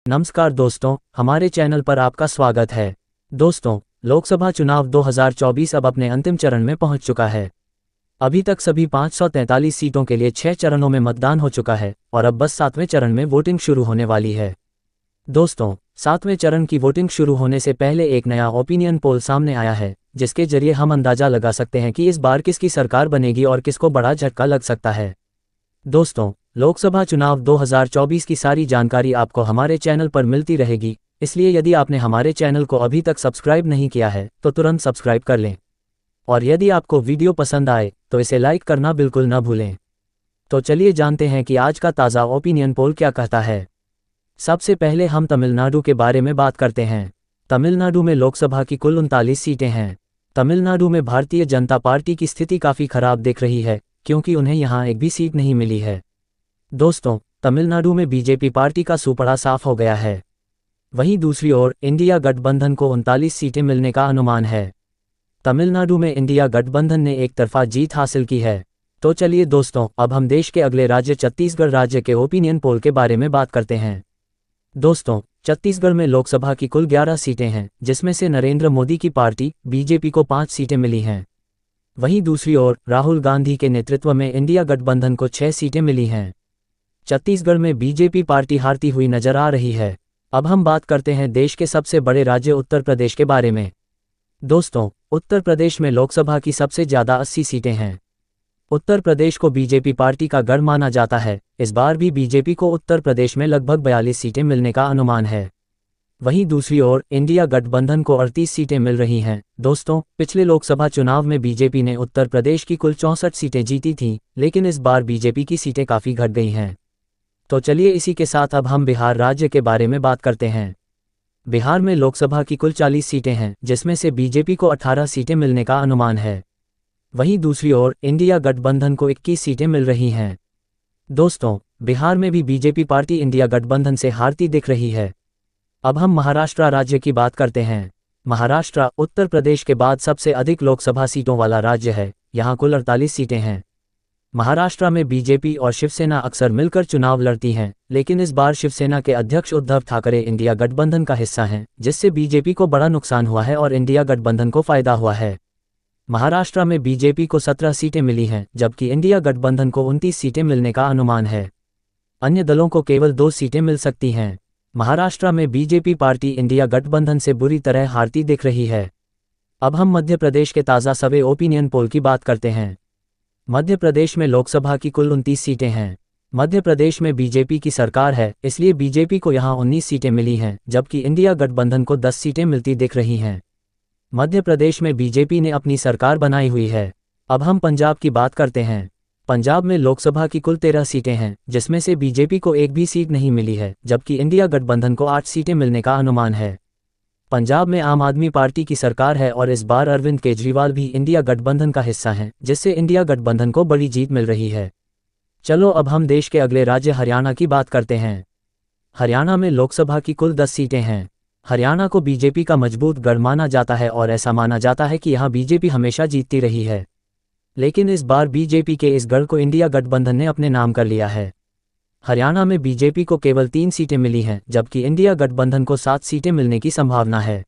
नमस्कार दोस्तों, हमारे चैनल पर आपका स्वागत है। दोस्तों, लोकसभा चुनाव 2024 अब अपने अंतिम चरण में पहुंच चुका है। अभी तक सभी 543 सीटों के लिए 6 चरणों में मतदान हो चुका है और अब बस 7वें चरण में वोटिंग शुरू होने वाली है। दोस्तों, 7वें चरण की वोटिंग शुरू होने से पहले एक नया ओपिनियन पोल सामने आया है, जिसके जरिए हम अंदाजा लगा सकते हैं कि इस बार किसकी सरकार बनेगी और किसको बड़ा झटका लग सकता है। दोस्तों, लोकसभा चुनाव 2024 की सारी जानकारी आपको हमारे चैनल पर मिलती रहेगी, इसलिए यदि आपने हमारे चैनल को अभी तक सब्सक्राइब नहीं किया है तो तुरंत सब्सक्राइब कर लें। और यदि आपको वीडियो पसंद आए तो इसे लाइक करना बिल्कुल न भूलें। तो चलिए जानते हैं कि आज का ताज़ा ओपिनियन पोल क्या कहता है। सबसे पहले हम तमिलनाडु के बारे में बात करते हैं। तमिलनाडु में लोकसभा की कुल 39 सीटें हैं। तमिलनाडु में भारतीय जनता पार्टी की स्थिति काफ़ी खराब दिख रही है, क्योंकि उन्हें यहाँ एक भी सीट नहीं मिली है। दोस्तों, तमिलनाडु में बीजेपी पार्टी का सुपड़ा साफ हो गया है। वहीं दूसरी ओर इंडिया गठबंधन को 39 सीटें मिलने का अनुमान है। तमिलनाडु में इंडिया गठबंधन ने एक तरफा जीत हासिल की है। तो चलिए दोस्तों, अब हम देश के अगले राज्य छत्तीसगढ़ राज्य के ओपिनियन पोल के बारे में बात करते हैं। दोस्तों, छत्तीसगढ़ में लोकसभा की कुल 11 सीटें हैं, जिसमें से नरेंद्र मोदी की पार्टी बीजेपी को 5 सीटें मिली हैं। वहीं दूसरी ओर राहुल गांधी के नेतृत्व में इंडिया गठबंधन को 6 सीटें मिली हैं। छत्तीसगढ़ में बीजेपी पार्टी हारती हुई नजर आ रही है। अब हम बात करते हैं देश के सबसे बड़े राज्य उत्तर प्रदेश के बारे में। दोस्तों, उत्तर प्रदेश में लोकसभा की सबसे ज़्यादा 80 सीटें हैं। उत्तर प्रदेश को बीजेपी पार्टी का गढ़ माना जाता है। इस बार भी बीजेपी को उत्तर प्रदेश में लगभग 42 सीटें मिलने का अनुमान है। वहीं दूसरी ओर इंडिया गठबंधन को 38 सीटें मिल रही हैं। दोस्तों, पिछले लोकसभा चुनाव में बीजेपी ने उत्तर प्रदेश की कुल 64 सीटें जीती थीं, लेकिन इस बार बीजेपी की सीटें काफ़ी घट गई हैं। तो चलिए इसी के साथ अब हम बिहार राज्य के बारे में बात करते हैं। बिहार में लोकसभा की कुल 40 सीटें हैं, जिसमें से बीजेपी को 18 सीटें मिलने का अनुमान है। वहीं दूसरी ओर इंडिया गठबंधन को 21 सीटें मिल रही हैं। दोस्तों, बिहार में भी बीजेपी पार्टी इंडिया गठबंधन से हारती दिख रही है। अब हम महाराष्ट्र राज्य की बात करते हैं। महाराष्ट्र उत्तर प्रदेश के बाद सबसे अधिक लोकसभा सीटों वाला राज्य है। यहाँ कुल 48 सीटें हैं। महाराष्ट्र में बीजेपी और शिवसेना अक्सर मिलकर चुनाव लड़ती हैं, लेकिन इस बार शिवसेना के अध्यक्ष उद्धव ठाकरे इंडिया गठबंधन का हिस्सा हैं, जिससे बीजेपी को बड़ा नुकसान हुआ है और इंडिया गठबंधन को फायदा हुआ है। महाराष्ट्र में बीजेपी को 17 सीटें मिली हैं, जबकि इंडिया गठबंधन को 29 सीटें मिलने का अनुमान है। अन्य दलों को केवल 2 सीटें मिल सकती हैं। महाराष्ट्र में बीजेपी पार्टी इंडिया गठबंधन से बुरी तरह हारती दिख रही है। अब हम मध्य प्रदेश के ताज़ा सर्वे ओपिनियन पोल की बात करते हैं। मध्य प्रदेश में लोकसभा की कुल 29 सीटें हैं। मध्य प्रदेश में बीजेपी की सरकार है, इसलिए बीजेपी को यहाँ 19 सीटें मिली हैं, जबकि इंडिया गठबंधन को 10 सीटें मिलती दिख रही हैं। मध्य प्रदेश में बीजेपी ने अपनी सरकार बनाई हुई है। अब हम पंजाब की बात करते हैं। पंजाब में लोकसभा की कुल 13 सीटें हैं, जिसमें से बीजेपी को एक भी सीट नहीं मिली है, जबकि इंडिया गठबंधन को 8 सीटें मिलने का अनुमान है। पंजाब में आम आदमी पार्टी की सरकार है और इस बार अरविंद केजरीवाल भी इंडिया गठबंधन का हिस्सा हैं, जिससे इंडिया गठबंधन को बड़ी जीत मिल रही है। चलो अब हम देश के अगले राज्य हरियाणा की बात करते हैं। हरियाणा में लोकसभा की कुल 10 सीटें हैं। हरियाणा को बीजेपी का मजबूत गढ़ माना जाता है और ऐसा माना जाता है कि यहाँ बीजेपी हमेशा जीतती रही है। लेकिन इस बार बीजेपी के इस गढ़ को इंडिया गठबंधन ने अपने नाम कर लिया है। हरियाणा में बीजेपी को केवल 3 सीटें मिली हैं, जबकि इंडिया गठबंधन को 7 सीटें मिलने की संभावना है।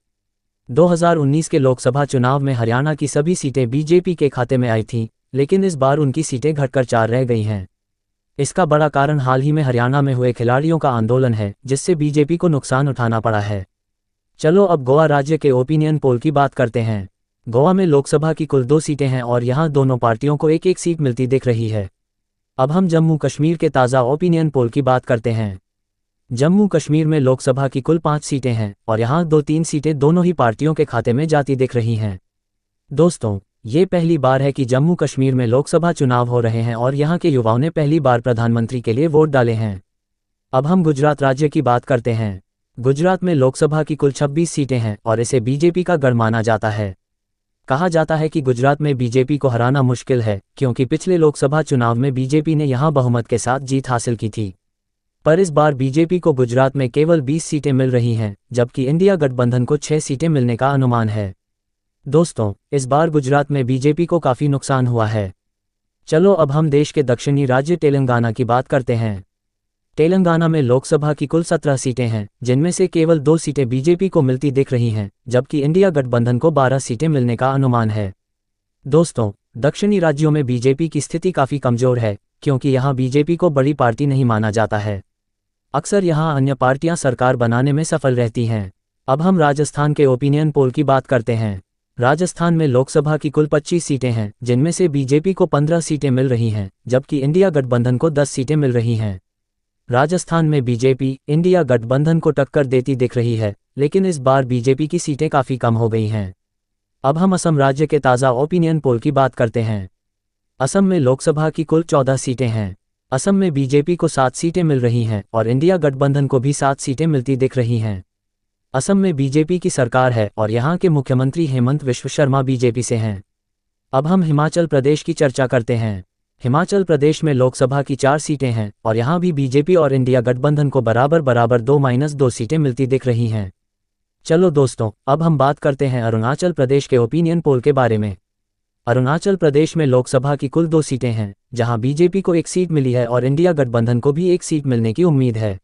2019 के लोकसभा चुनाव में हरियाणा की सभी सीटें बीजेपी के खाते में आई थीं, लेकिन इस बार उनकी सीटें घटकर 4 रह गई हैं। इसका बड़ा कारण हाल ही में हरियाणा में हुए खिलाड़ियों का आंदोलन है, जिससे बीजेपी को नुकसान उठाना पड़ा है। चलो अब गोवा राज्य के ओपिनियन पोल की बात करते हैं। गोवा में लोकसभा की कुल 2 सीटें हैं और यहाँ दोनों पार्टियों को एक एक सीट मिलती दिख रही है। अब हम जम्मू कश्मीर के ताज़ा ओपिनियन पोल की बात करते हैं। जम्मू कश्मीर में लोकसभा की कुल 5 सीटें हैं और यहाँ 2-3 सीटें दोनों ही पार्टियों के खाते में जाती दिख रही हैं। दोस्तों, ये पहली बार है कि जम्मू कश्मीर में लोकसभा चुनाव हो रहे हैं और यहाँ के युवाओं ने पहली बार प्रधानमंत्री के लिए वोट डाले हैं। अब हम गुजरात राज्य की बात करते हैं। गुजरात में लोकसभा की कुल 26 सीटें हैं और इसे बीजेपी का गढ़ माना जाता है। कहा जाता है कि गुजरात में बीजेपी को हराना मुश्किल है, क्योंकि पिछले लोकसभा चुनाव में बीजेपी ने यहां बहुमत के साथ जीत हासिल की थी। पर इस बार बीजेपी को गुजरात में केवल 20 सीटें मिल रही हैं, जबकि इंडिया गठबंधन को 6 सीटें मिलने का अनुमान है। दोस्तों, इस बार गुजरात में बीजेपी को काफ़ी नुकसान हुआ है। चलो अब हम देश के दक्षिणी राज्य तेलंगाना की बात करते हैं। तेलंगाना में लोकसभा की कुल 17 सीटें हैं, जिनमें से केवल 2 सीटें बीजेपी को मिलती दिख रही हैं, जबकि इंडिया गठबंधन को 12 सीटें मिलने का अनुमान है। दोस्तों, दक्षिणी राज्यों में बीजेपी की स्थिति काफ़ी कमज़ोर है, क्योंकि यहाँ बीजेपी को बड़ी पार्टी नहीं माना जाता है। अक्सर यहाँ अन्य पार्टियाँ सरकार बनाने में सफल रहती हैं। अब हम राजस्थान के ओपिनियन पोल की बात करते हैं। राजस्थान में लोकसभा की कुल 25 सीटें हैं, जिनमें से बीजेपी को 15 सीटें मिल रही हैं, जबकि इंडिया गठबंधन को 10 सीटें मिल रही हैं। राजस्थान में बीजेपी इंडिया गठबंधन को टक्कर देती दिख रही है, लेकिन इस बार बीजेपी की सीटें काफ़ी कम हो गई हैं। अब हम असम राज्य के ताज़ा ओपिनियन पोल की बात करते हैं। असम में लोकसभा की कुल 14 सीटें हैं। असम में बीजेपी को 7 सीटें मिल रही हैं और इंडिया गठबंधन को भी 7 सीटें मिलती दिख रही हैं। असम में बीजेपी की सरकार है और यहाँ के मुख्यमंत्री हेमंत बिस्वा शर्मा बीजेपी से हैं। अब हम हिमाचल प्रदेश की चर्चा करते हैं। हिमाचल प्रदेश में लोकसभा की 4 सीटें हैं और यहाँ भी बीजेपी और इंडिया गठबंधन को बराबर 2-2 सीटें मिलती दिख रही हैं। चलो दोस्तों, अब हम बात करते हैं अरुणाचल प्रदेश के ओपिनियन पोल के बारे में। अरुणाचल प्रदेश में लोकसभा की कुल 2 सीटें हैं, जहां बीजेपी को 1 सीट मिली है और इंडिया गठबंधन को भी 1 सीट मिलने की उम्मीद है।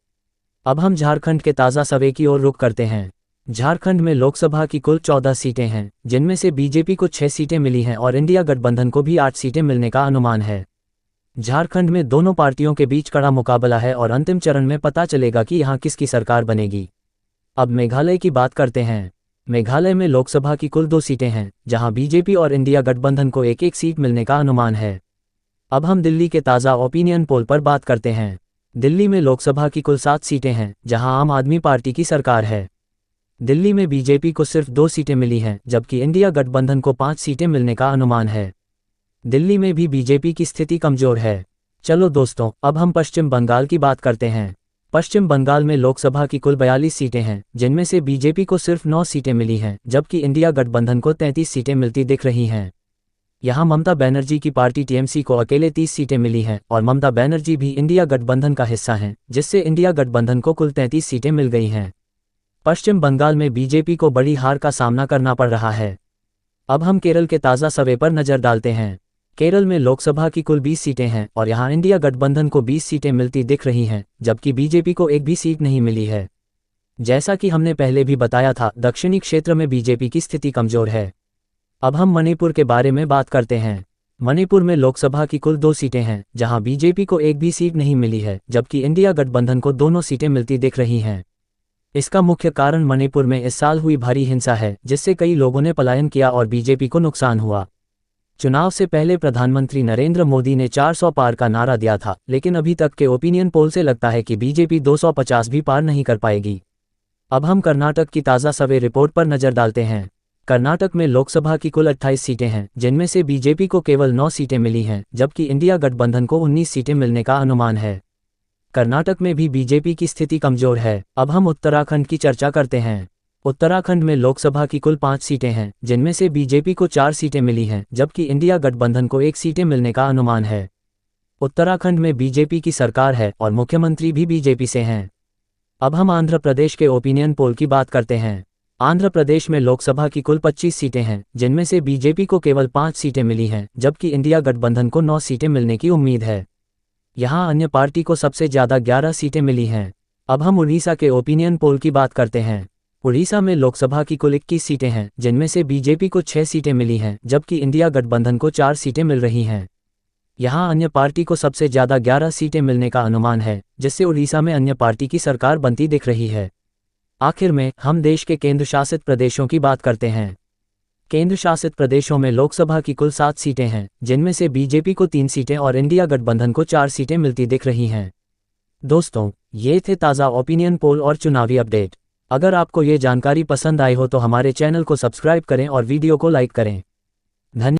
अब हम झारखंड के ताज़ा सर्वे की ओर रुख करते हैं। झारखंड में लोकसभा की कुल 14 सीटें हैं, जिनमें से बीजेपी को 6 सीटें मिली हैं और इंडिया गठबंधन को भी 8 सीटें मिलने का अनुमान है। झारखंड में दोनों पार्टियों के बीच कड़ा मुकाबला है और अंतिम चरण में पता चलेगा कि यहाँ किसकी सरकार बनेगी। अब मेघालय की बात करते हैं। मेघालय में लोकसभा की कुल 2 सीटें हैं, जहां बीजेपी और इंडिया गठबंधन को 1-1 सीट मिलने का अनुमान है। अब हम दिल्ली के ताज़ा ओपिनियन पोल पर बात करते हैं। दिल्ली में लोकसभा की कुल 7 सीटें हैं, जहां आम आदमी पार्टी की सरकार है। दिल्ली में बीजेपी को सिर्फ 2 सीटें मिली हैं, जबकि इंडिया गठबंधन को 5 सीटें मिलने का अनुमान है। दिल्ली में भी बीजेपी की स्थिति कमज़ोर है। चलो दोस्तों, अब हम पश्चिम बंगाल की बात करते हैं। पश्चिम बंगाल में लोकसभा की कुल 42 सीटें हैं, जिनमें से बीजेपी को सिर्फ 9 सीटें मिली हैं, जबकि इंडिया गठबंधन को 33 सीटें मिलती दिख रही हैं। यहाँ ममता बनर्जी की पार्टी टीएमसी को अकेले 30 सीटें मिली हैं और ममता बनर्जी भी इंडिया गठबंधन का हिस्सा हैं, जिससे इंडिया गठबंधन को कुल 33 सीटें मिल गई हैं। पश्चिम बंगाल में बीजेपी को बड़ी हार का सामना करना पड़ रहा है। अब हम केरल के ताज़ा सर्वे पर नज़र डालते हैं। केरल में लोकसभा की कुल 20 सीटें हैं और यहाँ इंडिया गठबंधन को 20 सीटें मिलती दिख रही हैं, जबकि बीजेपी को 1 भी सीट नहीं मिली है। जैसा कि हमने पहले भी बताया था, दक्षिणी क्षेत्र में बीजेपी की स्थिति कमज़ोर है। अब हम मणिपुर के बारे में बात करते हैं। मणिपुर में लोकसभा की कुल 2 सीटें हैं, जहाँ बीजेपी को 1 भी सीट नहीं मिली है, जबकि इंडिया गठबंधन को दोनों सीटें मिलती दिख रही हैं। इसका मुख्य कारण मणिपुर में इस साल हुई भारी हिंसा है, जिससे कई लोगों ने पलायन किया और बीजेपी को नुकसान हुआ। चुनाव से पहले प्रधानमंत्री नरेंद्र मोदी ने 400 पार का नारा दिया था, लेकिन अभी तक के ओपिनियन पोल से लगता है कि बीजेपी 250 भी पार नहीं कर पाएगी। अब हम कर्नाटक की ताज़ा सर्वे रिपोर्ट पर नज़र डालते हैं। कर्नाटक में लोकसभा की कुल 28 सीटें हैं, जिनमें से बीजेपी को केवल 9 सीटें मिली हैं, जबकि इंडिया गठबंधन को 19 सीटें मिलने का अनुमान है। कर्नाटक में भी बीजेपी की स्थिति कमज़ोर है। अब हम उत्तराखंड की चर्चा करते हैं। उत्तराखंड में लोकसभा की कुल 5 सीटें हैं, जिनमें से बीजेपी को 4 सीटें मिली हैं, जबकि इंडिया गठबंधन को 1 सीटें मिलने का अनुमान है। उत्तराखंड में बीजेपी की सरकार है और मुख्यमंत्री भी बीजेपी से हैं। अब हम आंध्र प्रदेश के ओपिनियन पोल की बात करते हैं। आंध्र प्रदेश में लोकसभा की कुल 25 सीटें हैं, जिनमें से बीजेपी को केवल 5 सीटें मिली हैं, जबकि इंडिया गठबंधन को 9 सीटें मिलने की उम्मीद है। यहाँ अन्य पार्टी को सबसे ज़्यादा 11 सीटें मिली हैं। अब हम उड़ीसा के ओपिनियन पोल की बात करते हैं। उड़ीसा में लोकसभा की कुल 21 सीटें हैं, जिनमें से बीजेपी को 6 सीटें मिली हैं, जबकि इंडिया गठबंधन को 4 सीटें मिल रही हैं। यहाँ अन्य पार्टी को सबसे ज़्यादा 11 सीटें मिलने का अनुमान है, जिससे उड़ीसा में अन्य पार्टी की सरकार बनती दिख रही है। आखिर में हम देश के केंद्र शासित प्रदेशों की बात करते हैं। केंद्र शासित प्रदेशों में लोकसभा की कुल 7 सीटें हैं, जिनमें से बीजेपी को 3 सीटें और इंडिया गठबंधन को 4 सीटें मिलती दिख रही हैं। दोस्तों, ये थे ताज़ा ओपिनियन पोल और चुनावी अपडेट। अगर आपको ये जानकारी पसंद आई हो तो हमारे चैनल को सब्सक्राइब करें और वीडियो को लाइक करें। धन्यवाद।